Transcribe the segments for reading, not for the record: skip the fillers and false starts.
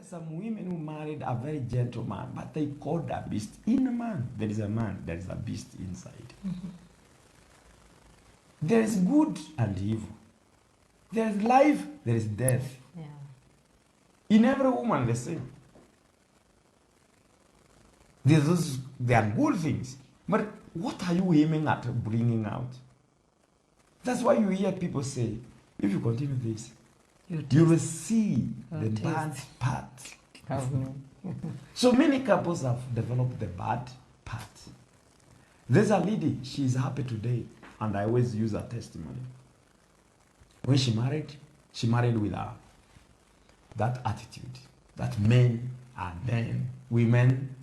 some women who married a very gentleman, but they called a beast. In a man, there is a beast inside. There is good and evil. There is life, there is death. Yeah. In every woman, the same. There are good things. But what are you aiming at bringing out? That's why you hear people say, if you continue this, you will see the bad part of me. So many couples have developed the bad part. There's a lady, she's happy today, and I always use her testimony. When she married with that attitude that men are men, women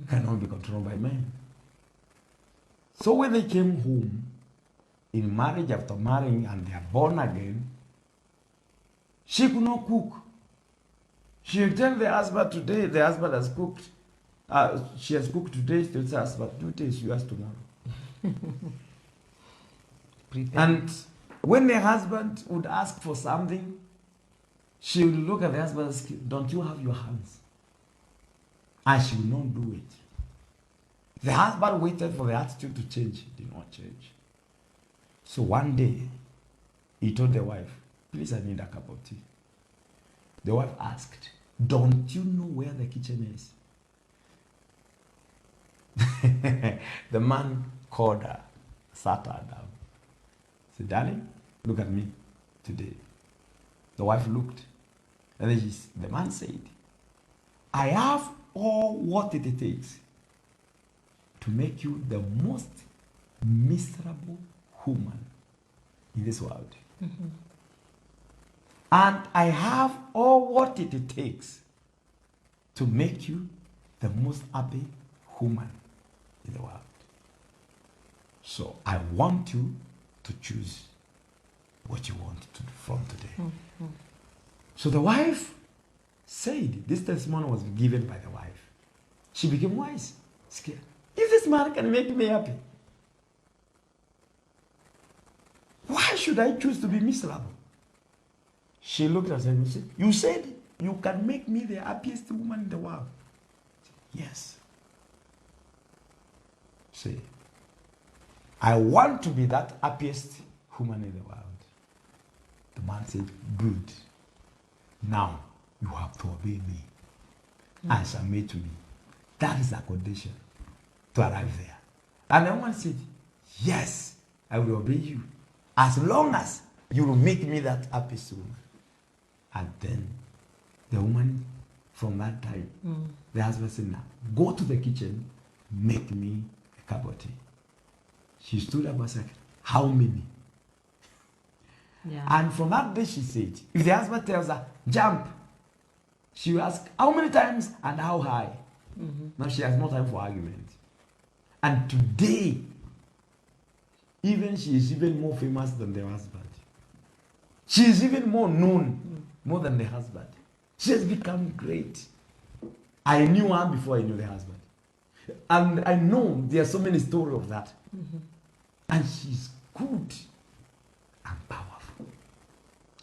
cannot be controlled by men. So when they came home in marriage after marrying and they are born again, she could not cook. She would tell the husband today, the husband has cooked. She has cooked today, she tells the husband, do taste yours tomorrow. And when the husband would ask for something, she would look at the husband and say, don't you have your hands? And she would not do it. The husband waited for the attitude to change. It did not change. So one day, he told the wife, please, I need a cup of tea. The wife asked, don't you know where the kitchen is? The man called her, sat her down. Said, darling, look at me today. The wife looked. And then the man said, I have all what it takes to make you the most miserable woman in this world. And I have all what it takes to make you the most happy woman in the world. So I want you to choose what you want to do from today. So the wife said, this testimony was given by the wife. She became wise, scared. If this man can make me happy, why should I choose to be miserable? She looked at him and said, you said you can make me the happiest woman in the world. Said, yes. Say, I want to be that happiest woman in the world. The man said, good. Now you have to obey me and submit to me. That is the condition to arrive there. And the woman said, yes, I will obey you as long as you will make me that happiest woman. And then the woman, from that time, the husband said, now go to the kitchen, make me a cup of tea. She stood up and said, how many? Yeah. And from that day she said, if the husband tells her, jump, she will ask, how many times and how high? Now she has no time for argument. And today, even she is even more famous than the husband. She is even more known, more than the husband. She has become great. I knew her before I knew the husband. And I know there are so many stories of that. And she's good and powerful.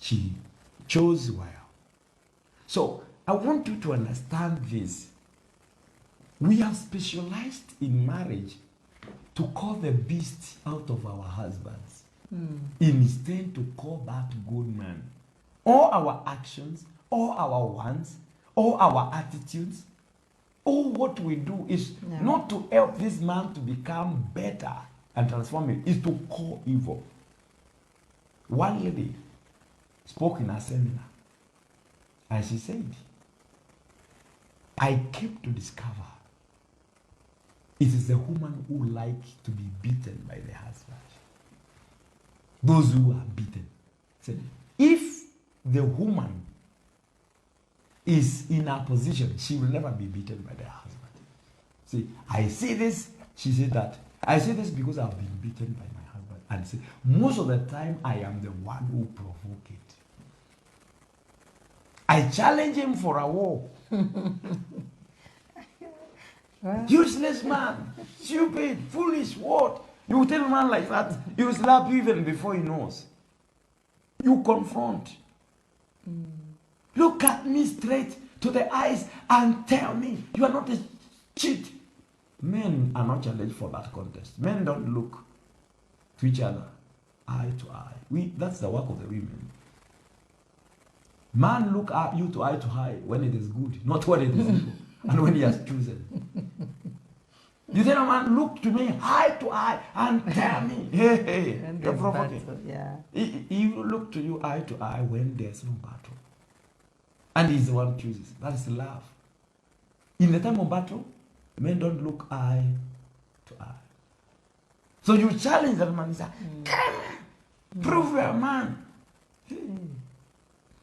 She chose well. So I want you to understand this. We have specialized in marriage to call the beast out of our husbands. Instead to call that good man. All our actions, all our wants, all our attitudes, all what we do is not to help this man to become better and transform him, is to call evil. One lady spoke in a seminar and she said, I came to discover it is the woman who like to be beaten by the husband. Those who are beaten. Said, if the woman is in a position, she will never be beaten by the husband. See, I say this, she said that. I say this because I've been beaten by my husband. And say, most of the time, I am the one who provoke it. I challenge him for a war. Useless man, stupid, foolish, what? You tell a man like that, he will slap you even before he knows. You confront. Look at me straight to the eyes and tell me you are not a cheat. Men are not challenged for that contest. Men don't look to each other eye to eye. That's the work of the women. Man look at you to eye when it is good, not when it is evil, and when he has chosen. You tell a man, look to me eye to eye and tell me, hey, you're provoking. Yeah. He will look to you eye to eye when there's no battle. And he's the one who chooses. That is love. In the time of battle, men don't look eye to eye. So you challenge that man, you say, come on, prove you're a man.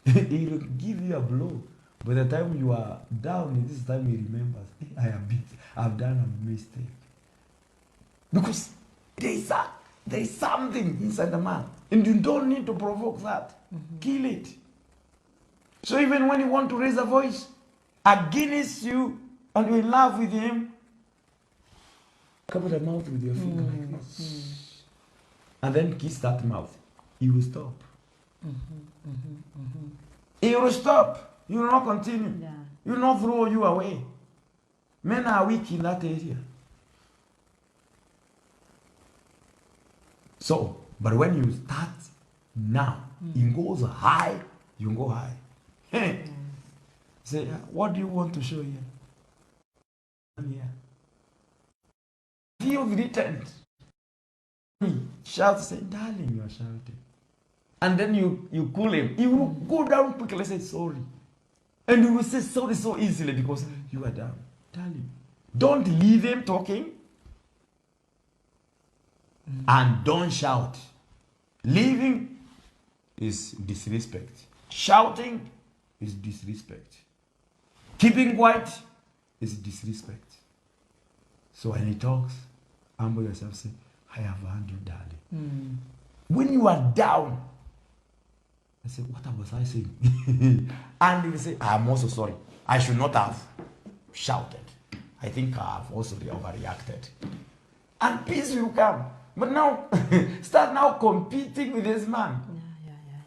He will give you a blow. By the time you are down, in this time he remembers, hey, I've done a mistake. Because there is something inside the man. And you don't need to provoke that. Kill it. So even when you want to raise a voice against you and you're in love with him, cover the mouth with your finger like this. And then kiss that mouth. He will stop. He will stop. He will not continue. Yeah. He will not throw you away. Men are weak in that area. So, but when you start now, it goes high, you go high. Hey. Say, what do you want to show here? Here. Feel threatened. Shout, say, darling, you are shouting. And then you cool him. He will go down quickly and say sorry. And you will say sorry so easily because you are down. Darling, don't leave him talking. And don't shout. Leaving is disrespect. Shouting is disrespect. Keeping quiet is disrespect. So when he talks, humble yourself, say, I have heard you, darling. When you are down, I say, what was I saying? And he will say, I'm also sorry. I should not have shouted. I think I have also overreacted. And peace will come. But now, start now competing with this man. Yeah.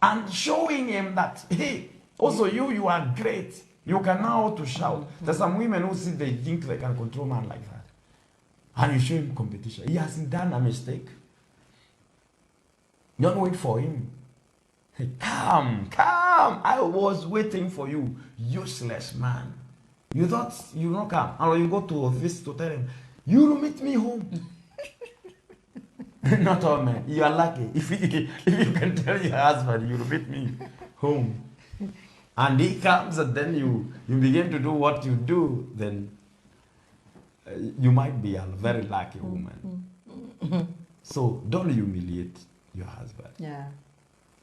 And showing him that, hey, also you are great. You can know how to shout. There's some women who see they think they can control man like that. And you show him competition. He hasn't done a mistake. Don't wait for him. Hey, come. I was waiting for you, useless man. You thought you will not come. Or you go to office to tell him, you will meet me home. Not all men. You are lucky. If you can tell your husband, you will meet me home. And he comes and then you begin to do what you do, then you might be a very lucky woman. So don't humiliate your husband. Yeah.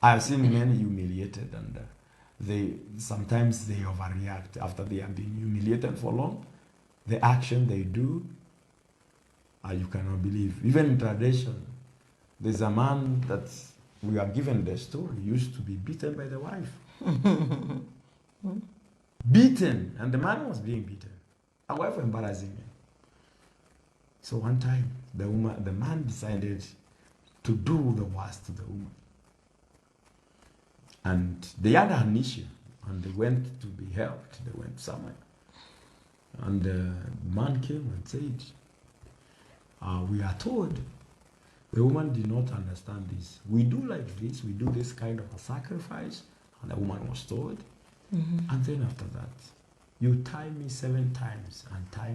I have seen men humiliated and sometimes they overreact after they have been humiliated for long. The action they do, you cannot believe. Even in tradition, there's a man that we are given the story, used to be beaten by the wife. Beaten, and the man was being beaten. A wife embarrassing him. So one time, the man decided to do the worst to the woman. And they had an issue, and they went to be helped. They went somewhere. And the man came and said, we are told the woman did not understand this. We do like this, we do this kind of a sacrifice. And the woman was told. And then after that, you tie me 7 times and tie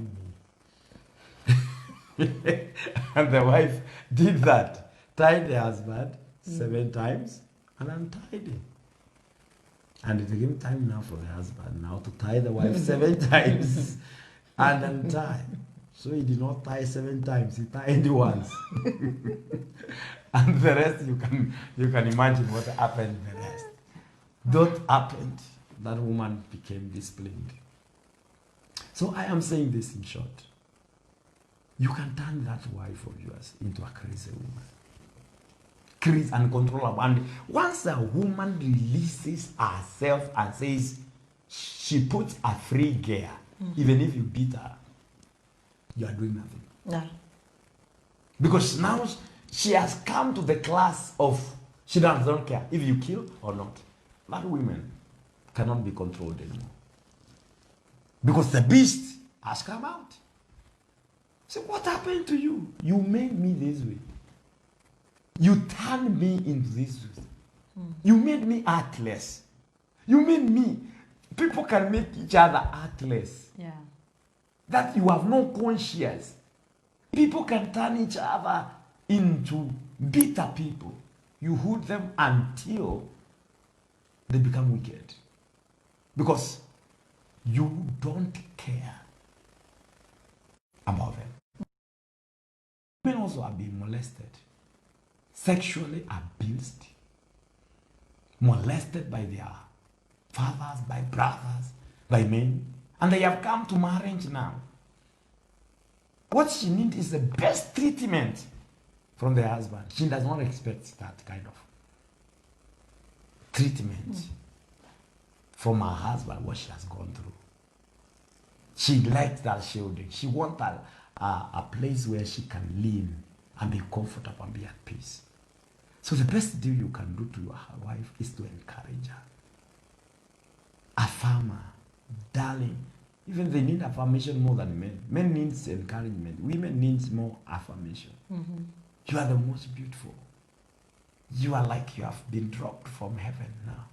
me. And the wife did that. Tied the husband 7 times and untied him. And it became time now for the husband now to tie the wife 7 times and untie. So he did not tie 7 times, he tied once. And the rest you can imagine what happened the rest. That happened. That woman became disciplined. So I am saying this in short. You can turn that wife of yours into a crazy woman. Crazy, uncontrollable. And once a woman releases herself and says she puts a free gear, even if you beat her, you are doing nothing. Yeah. Because now she has come to the class of She doesn't care if you kill or not. But women cannot be controlled anymore. Because the beast has come out. So what happened to you? You made me this way. You turned me into this way. You made me heartless. You made me. People can make each other heartless. Yeah. That you have no conscience. People can turn each other into bitter people. You hold them until they become wicked. Because you don't care about them. Women also are being molested, sexually abused, molested by their fathers, by brothers, by men. And they have come to marriage now. What she needs is the best treatment from the husband. She does not expect that kind of treatment from her husband, what she has gone through. She likes that shielding. She wants a place where she can lean and be comfortable and be at peace. So the best deal you can do to your wife is to encourage her. Affirm her. Darling. Even they need affirmation more than men. Men need encouragement. Women need more affirmation. You are the most beautiful. You are like you have been dropped from heaven now.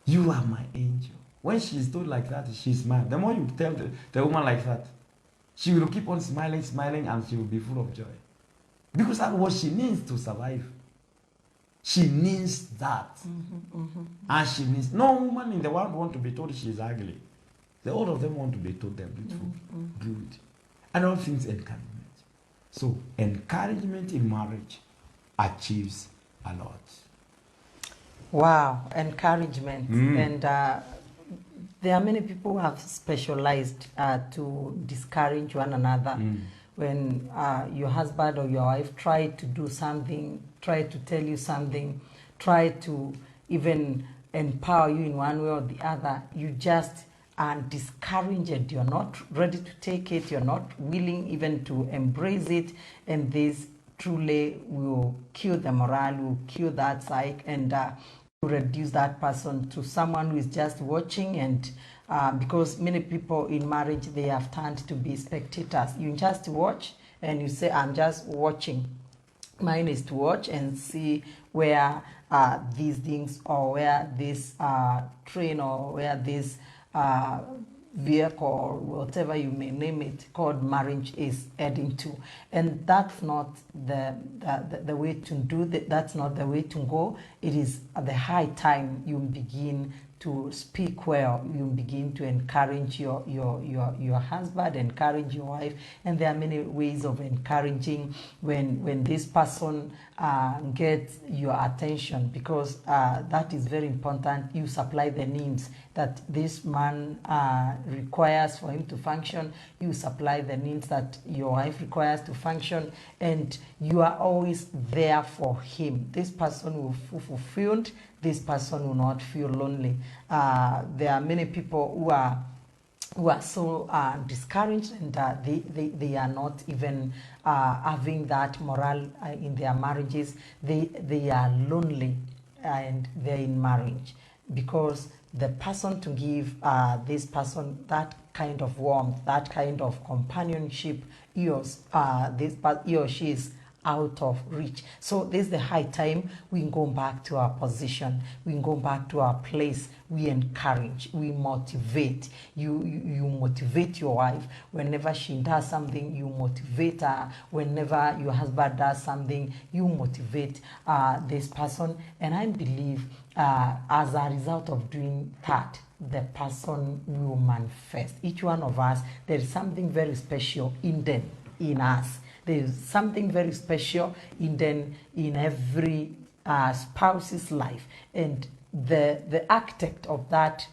You are my angel. When she's told like that, she smiles. The more you tell the woman like that, she will keep on smiling, smiling, and she will be full of joy. Because that's what she needs to survive. She needs that. And she needs... No woman in the world wants to be told she's ugly. All of them want to be told they're beautiful, good. And all things encouragement. So, encouragement in marriage achieves a lot. Wow, encouragement. And there are many people who have specialized to discourage one another. When your husband or your wife try to do something, try to tell you something, try to even empower you in one way or the other, you just are discouraged. You're not ready to take it. You're not willing even to embrace it. And this truly will kill the morale, will kill that psyche, and reduce that person to someone who is just watching. And because many people in marriage, they have turned to be spectators. You just watch and you say, I'm just watching. Mine is to watch and see where these things, or where this train, or where this vehicle, or whatever you may name it, called marriage, is heading to. And that's not the way to do that. That's not the way to go. It is at the high time you begin to speak well. You begin to encourage your husband, encourage your wife. And there are many ways of encouraging when this person gets your attention, because that is very important. You supply the needs that this man requires for him to function. You supply the needs that your wife requires to function, and you are always there for him. This person will feel fulfilled. This person will not feel lonely. There are many people who are so discouraged, and they are not even having that morale in their marriages. They are lonely, and they're in marriage, because the person to give this person that kind of warmth, that kind of companionship, he or she is out of reach. So this is the high time we go back to our position. We go back to our place. We encourage, we motivate. You motivate your wife. Whenever she does something, you motivate her. Whenever your husband does something, you motivate this person. And I believe as a result of doing that, the person will manifest. Each one of us, there is something very special in us. There is something very special in every spouse's life. And the architect of that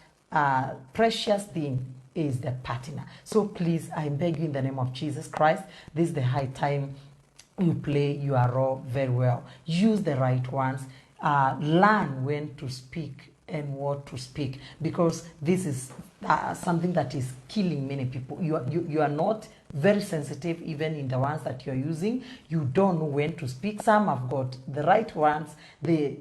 precious thing is the partner. So please, I beg you in the name of Jesus Christ, this is the high time you play your role very well. Use the right ones. Learn when to speak and what to speak, because this is something that is killing many people. You are not very sensitive even in the ones that you're using. You don't know when to speak. Some have got the right ones, they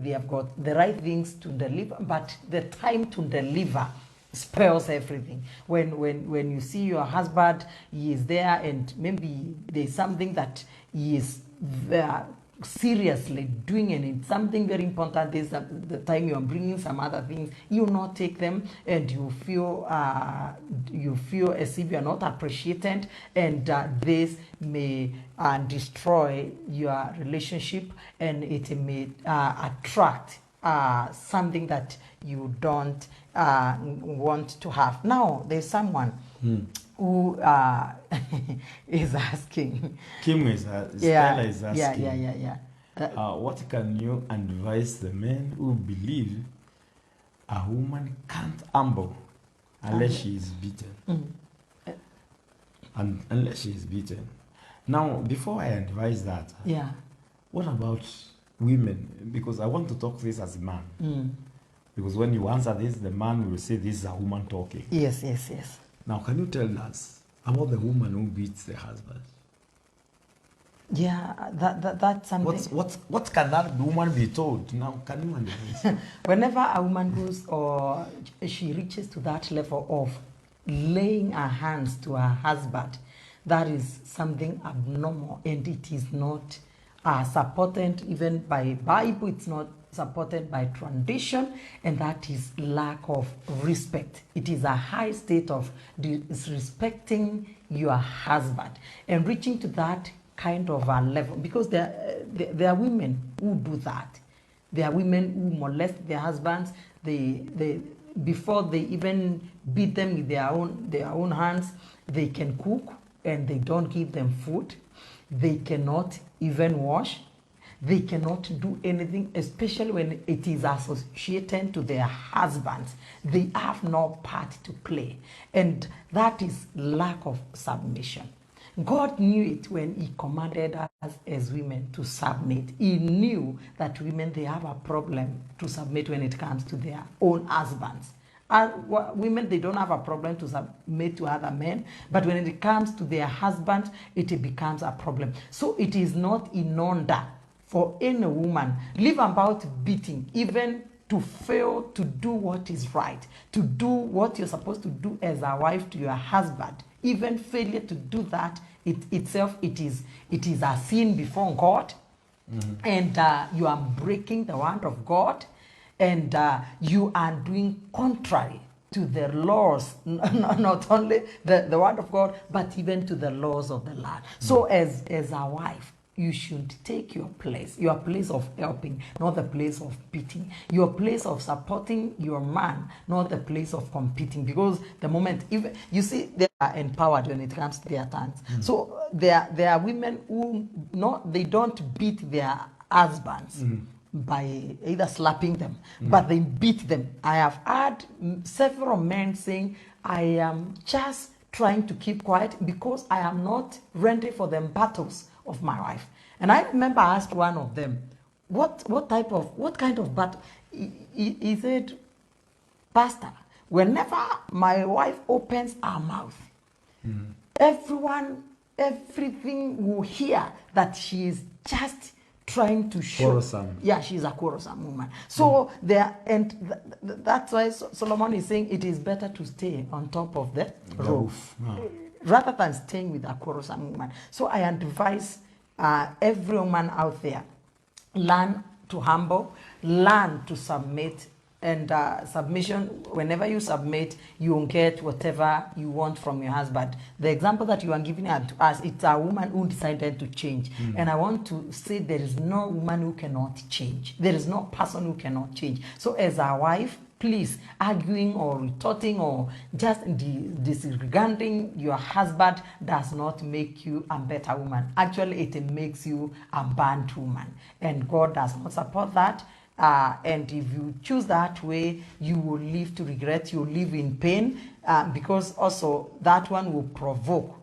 have got the right things to deliver, but the time to deliver spoils everything. When you see your husband, he is there and maybe there's something that he is there seriously doing, and it's something very important. Is the time you are bringing some other things, you not take them, and you feel as if you are not appreciated, and this may destroy your relationship, and it may attract something that you don't want to have. Now there's someone who is asking. Kim is Stella is asking. Yeah. What can you advise the men who believe a woman can't humble unless she is beaten? And unless she is beaten. Now, before I advise that, what about women? Because I want to talk this as a man. Because when you answer this, the man will say this is a woman talking. Yes. Now, can you tell us about the woman who beats the husband? Yeah, that's something. What can that woman be told? Now, can you understand? Whenever a woman goes or she reaches to that level of laying her hands to her husband, that is something abnormal, and it is not supported even by Bible. It's not supported by tradition, and that is lack of respect. It is a high state of disrespecting your husband and reaching to that kind of a level, because there are women who do that. There are women who molest their husbands. They before they even beat them with their own hands, they can cook and they don't give them food. They cannot even wash. They cannot do anything, especially when it is associated to their husbands. They have no part to play. And that is lack of submission. God knew it when he commanded us as women to submit. He knew that women, they have a problem to submit when it comes to their own husbands. Women, they don't have a problem to submit to other men, but when it comes to their husbands, it becomes a problem. So it is not in order for any woman, live about beating, even to fail to do what is right, to do what you're supposed to do as a wife to your husband. Even failure to do that, it is a sin before God, and you are breaking the word of God, and you are doing contrary to the laws, not only the word of God, but even to the laws of the land. So as a wife, you should take your place of helping, not the place of beating, your place of supporting your man, not the place of competing. Because the moment, even you see, they are empowered when it comes to their turns. So there are women who they don't beat their husbands by either slapping them, but they beat them. I have heard several men saying, I am just trying to keep quiet because I am not ready for the battles of my wife. And I remember I asked one of them, what kind of battle? He said, Pastor, whenever my wife opens her mouth, everything will hear that she is just trying to show. Quarrelsome. Yeah, she's a quarrelsome woman. So that's why Solomon is saying it is better to stay on top of the roof. Rather than staying with a quarrelsome woman. So I advise every woman out there, learn to humble, learn to submit, and submission, whenever you submit, you get whatever you want from your husband. The example that you are giving us, it's a woman who decided to change. And I want to say there is no woman who cannot change. There is no person who cannot change. So as a wife, please, arguing or retorting or just disregarding your husband does not make you a better woman. Actually, it makes you a bad woman. And God does not support that. And if you choose that way, you will live to regret, you will live in pain, because also that one will provoke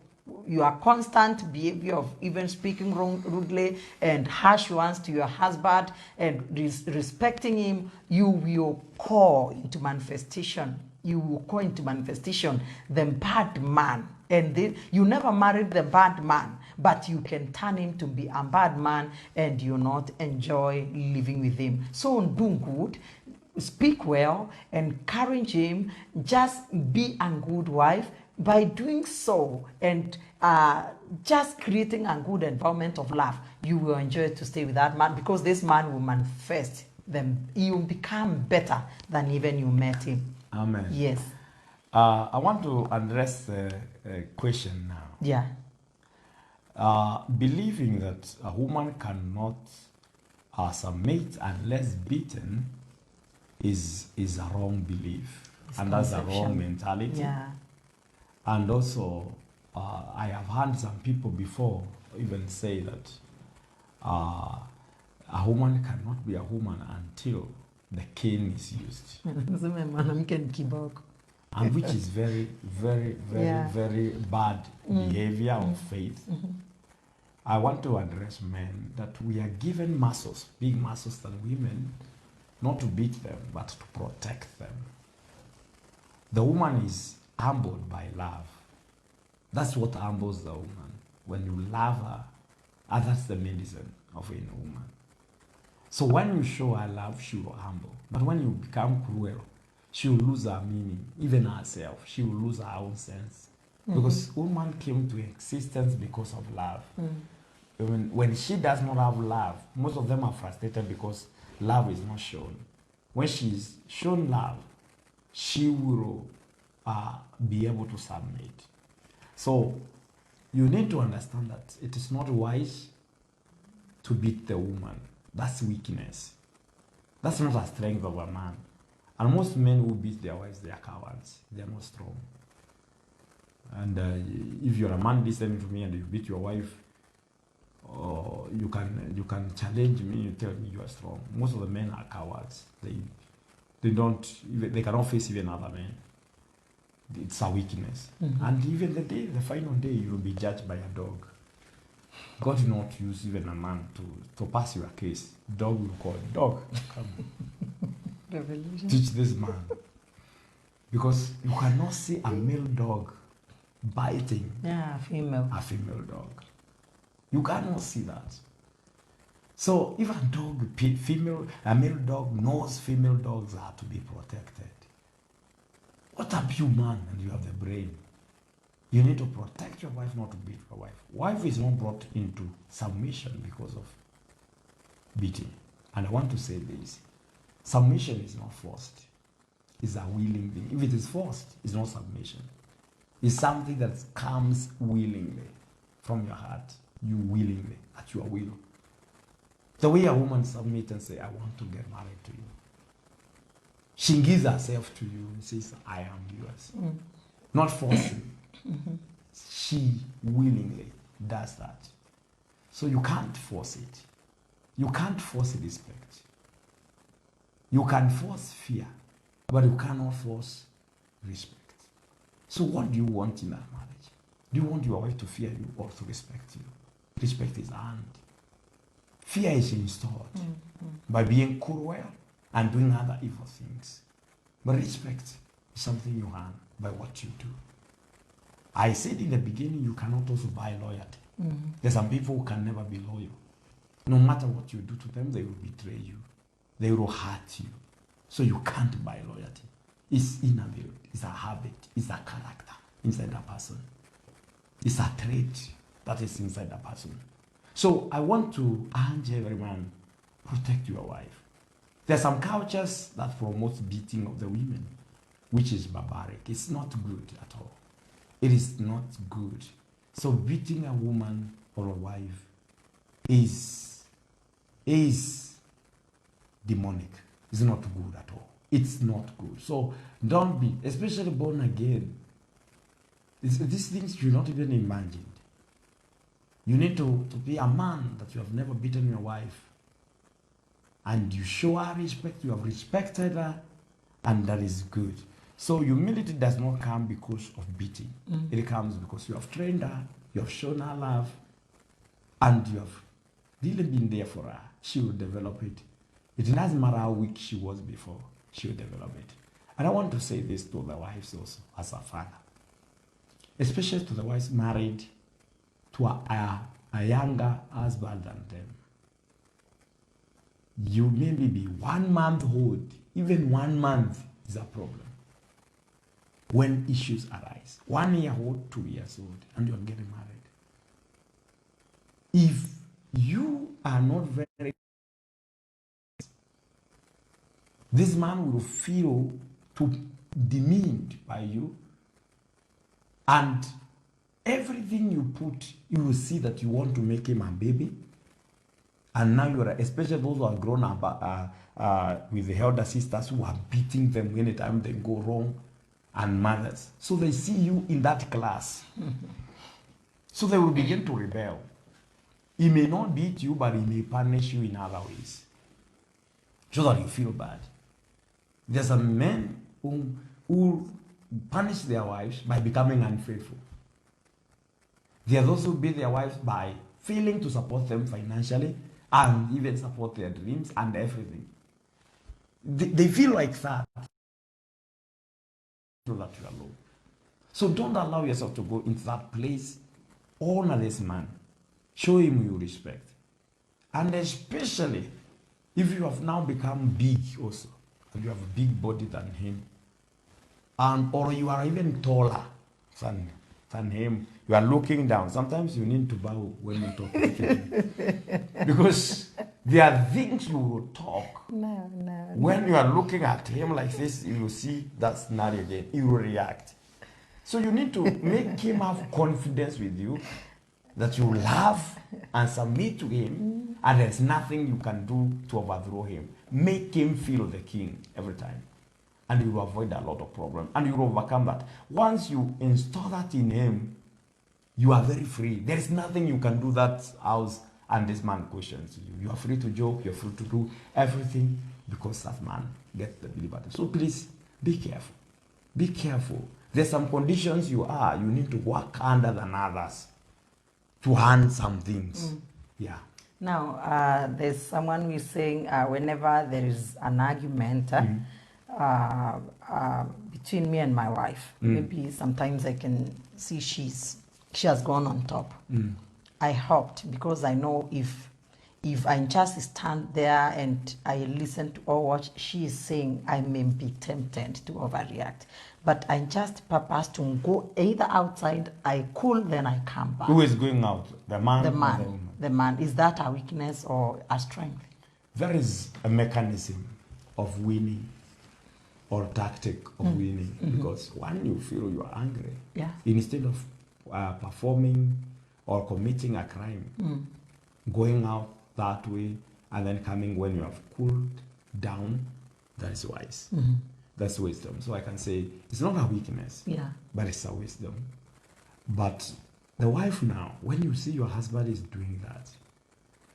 your constant behavior of even speaking rudely and harsh ones to your husband and respecting him. You will call into manifestation you will call into manifestation the bad man. And then you never married the bad man, but you can turn him to be a bad man and you not enjoy living with him. So do good, speak well, encourage him, just be a good wife. By doing so and just creating a good environment of love, you will enjoy to stay with that man, because this man will manifest them. You will become better than even you met him. Amen. Yes. I want to address a question now. Yeah. Believing that a woman cannot submit unless beaten is a wrong belief. And that's a wrong mentality. Yeah. And also, I have heard some people before even say that a woman cannot be a woman until the cane is used. And which is very, very, very, Yeah. very bad behavior of faith. I want to address men that we are given muscles, big muscles than women, not to beat them, but to protect them. The woman is humbled by love. That's what humbles the woman. When you love her, that's the medicine of a woman. So when you show her love, she will humble. But when you become cruel, she will lose her meaning, even herself. She will lose her own sense. Because woman came to existence because of love. When she does not have love, most of them are frustrated because love is not shown. When she is shown love, she will be able to submit. So you need to understand that it is not wise to beat the woman. That's weakness. That's not a strength of a man. And most men who beat their wives, they are cowards. They are not strong. And if you're a man listening to me and you beat your wife, you can challenge me. You tell me you are strong. Most of the men are cowards. They cannot face even other men. It's a weakness. And even the final day, you will be judged by a dog. God did not use even a man to pass your case. Dog will call, dog, come. Revolution. Teach this man. Because you cannot see a male dog biting Yeah, female. a female dog. You cannot see that. So if a male dog knows female dogs are to be protected. What are you, man, and you have the brain? You need to protect your wife, not to beat your wife. Wife is not brought into submission because of beating. And I want to say this. Submission is not forced. It's a willing thing. If it is forced, it's not submission. It's something that comes willingly from your heart. You willingly, at your will. The way a woman submits and says, I want to get married to you. She gives herself to you and says, I am yours. Not forcing. She willingly does that. So you can't force it. You can't force respect. You can force fear, but you cannot force respect. So what do you want in that marriage? Do you want your wife to fear you or to respect you? Respect is earned. Fear is installed by being cruel and doing other evil things. But respect is something you earn by what you do. I said in the beginning, you cannot also buy loyalty. There's some people who can never be loyal. No matter what you do to them, they will betray you. They will hurt you. So you can't buy loyalty. It's inbuilt. It's a habit. It's a character inside a person. It's a trait that is inside a person. So I want to urge everyone, protect your wife. There are some cultures that promote beating of the women, which is barbaric. It's not good at all. It is not good. So beating a woman or a wife is demonic. It's not good at all. It's not good. So don't be, especially born again. These things you not even imagined. You need to be a man that you have never beaten your wife. And you show her respect, you have respected her, and that is good. So humility does not come because of beating. It comes because you have trained her, you have shown her love, and you have really been there for her. She will develop it. It doesn't matter how weak she was before, she will develop it. And I want to say this to the wives also, as a father, especially to the wives married to a younger husband than them. You maybe be 1 month old, even 1 month is a problem. When issues arise, 1 year old, 2 years old, and you're getting married. If you are not very, this man will feel demeaned by you, and everything you put, you will see that you want to make him a baby. And now you are, especially those who are grown up with the elder sisters who are beating them anytime they go wrong, and mothers. So they see you in that class. So they will begin to rebel. He may not beat you, but he may punish you in other ways, so that you feel bad. There's some men who punish their wives by becoming unfaithful. There are those who beat their wives by failing to support them financially and even support their dreams and everything. They feel like that. So that you are low. So don't allow yourself to go into that place. Honor this man. Show him your respect. And especially if you have now become big also, and you have a big body than him, and or you are even taller than him, you are looking down. Sometimes you need to bow when you talk to him. Because there are things you will talk. No. When you are looking at him like this, you will see that scenario again. He will react. So you need to make him have confidence with you, that you love and submit to him, and there's nothing you can do to overthrow him. Make him feel the king every time, and you will avoid a lot of problems, and you will overcome that. Once you install that in him, you are very free. There is nothing you can do that house and this man questions you. You are free to joke, you're free to do everything, because that man gets the believer. So please, be careful. Be careful. There's some conditions you need to work under than others to earn some things. Yeah. Now, there's someone who is saying whenever there is an argument between me and my wife, maybe sometimes I can see she has gone on top. I helped, because I know if I just stand there and I listen to all what she is saying, I may be tempted to overreact. But I just purpose to go either outside, I cool, then I come back. Who is going out? The man? The or man. the woman? The man. Is that a weakness or a strength? There is a mechanism of winning, or tactic of winning, because when you feel you are angry, instead of performing or committing a crime, going out that way and then coming when you have cooled down, that is wise. That's wisdom. So I can say it's not a weakness, but it's a wisdom. But the wife now, when you see your husband is doing that,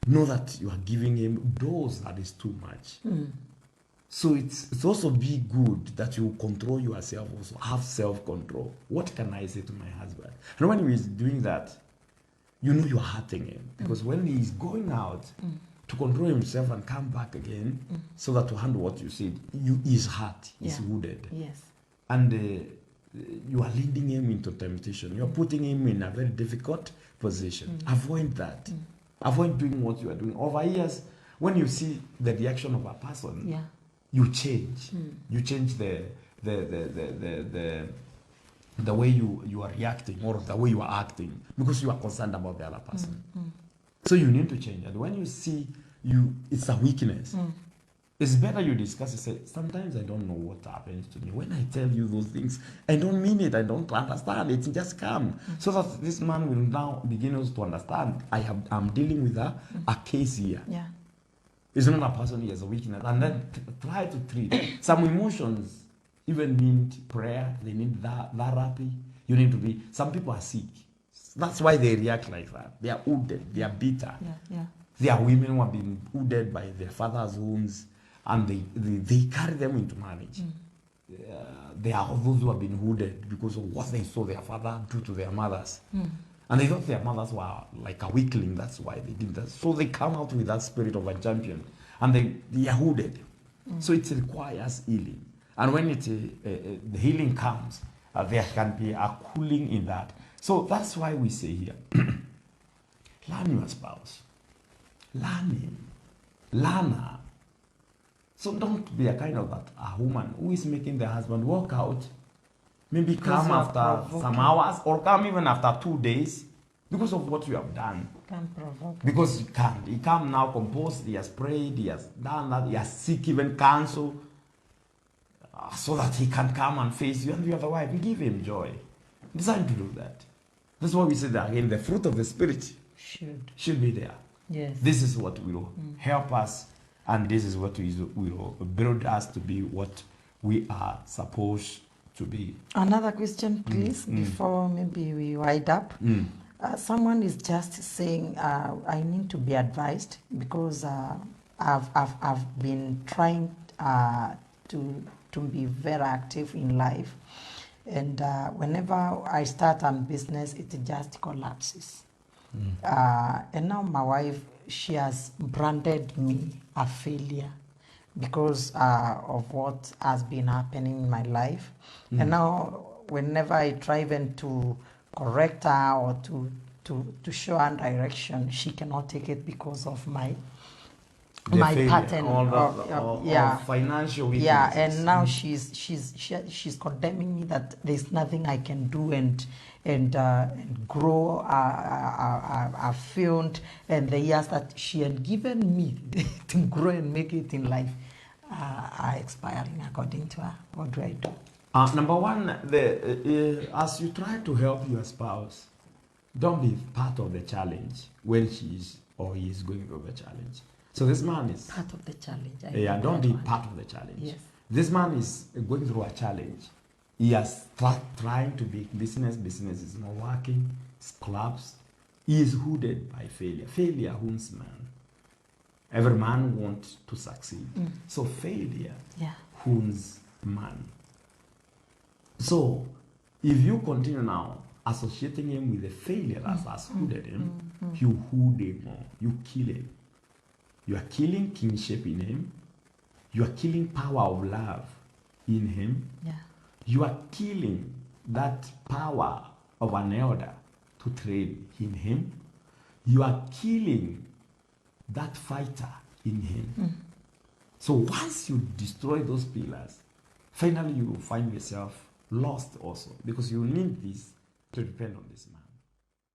know that you are giving him dose that is too much. So it's also be good that you control yourself, also have self-control. What can I say to my husband? And when he is doing that, you know you are hurting him. Because when he is going out to control himself and come back again, so that to handle what you said, he's hurt, he's wounded. Yes. And you are leading him into temptation. You are putting him in a very difficult position. Avoid that. Avoid doing what you are doing. Over years, when you see the reaction of a person, you change. You change the way you are reacting, or the way you are acting, because you are concerned about the other person. So you need to change. And when you see it's a weakness, it's better you discuss and say, sometimes I don't know what happens to me. When I tell you those things, I don't mean it, I don't understand it, just come. So that this man will now begin also to understand, I'm dealing with a case here. It's not a person, he has a weakness. And then try to treat. Some emotions even need prayer, they need therapy. You need to be, some people are sick. That's why they react like that. They are wounded, they are bitter. There are women who have been wounded by their father's wounds, and they carry them into marriage. There are those who have been wounded because of what they saw their father do to their mothers. And they thought their mothers were like a weakling, that's why they did that. So they come out with that spirit of a champion, and they are wounded. So it requires healing. And when the healing comes, there can be a cooling in that. So that's why we say here, learn your spouse. Learn him. Learn her. So don't be a kind of that a woman who is making the husband walk out. Maybe come after some hours or come even after 2 days because of what you have done. Can't provoke. Because you can't. He come now composed, he has prayed, he has done that, he has seek even counsel so that he can come and face you and your other wife. Give him joy. Decide to do that. That's why we say that again, the fruit of the Spirit should be there. Yes. This is what will help us, and this is what will build us to be what we are supposed to be. Another question, please, before maybe we wind up. Someone is just saying, I need to be advised because I've been trying to be very active in life, and whenever I start a business, it just collapses. And now my wife, she has branded me a failure because of what has been happening in my life. And now whenever I try even to correct her or to show her direction, she cannot take it because of my failure, pattern of financial weaknesses. Yeah, and now she's condemning me that there's nothing I can do and grow a field, and the years that she had given me to grow and make it in life are expiring according to her. What do I do? Number one, as you try to help your spouse, don't be part of the challenge when she is or he is going through the challenge. So this man is part of the challenge. Don't be part of the challenge. Yes. This man is going through a challenge. He has trying to be business. Business is not working. It's collapsed. He is hooded by failure. Failure wounds man. Every man wants to succeed. So failure wounds man. So if you continue now associating him with the failure that has hooded him, you hood him more. You kill him. You are killing kingship in him. You are killing power of love in him. Yeah. You are killing that power of an elder to train in him. You are killing that fighter in him. So once you destroy those pillars, finally you will find yourself lost also, because you need this to depend on this man.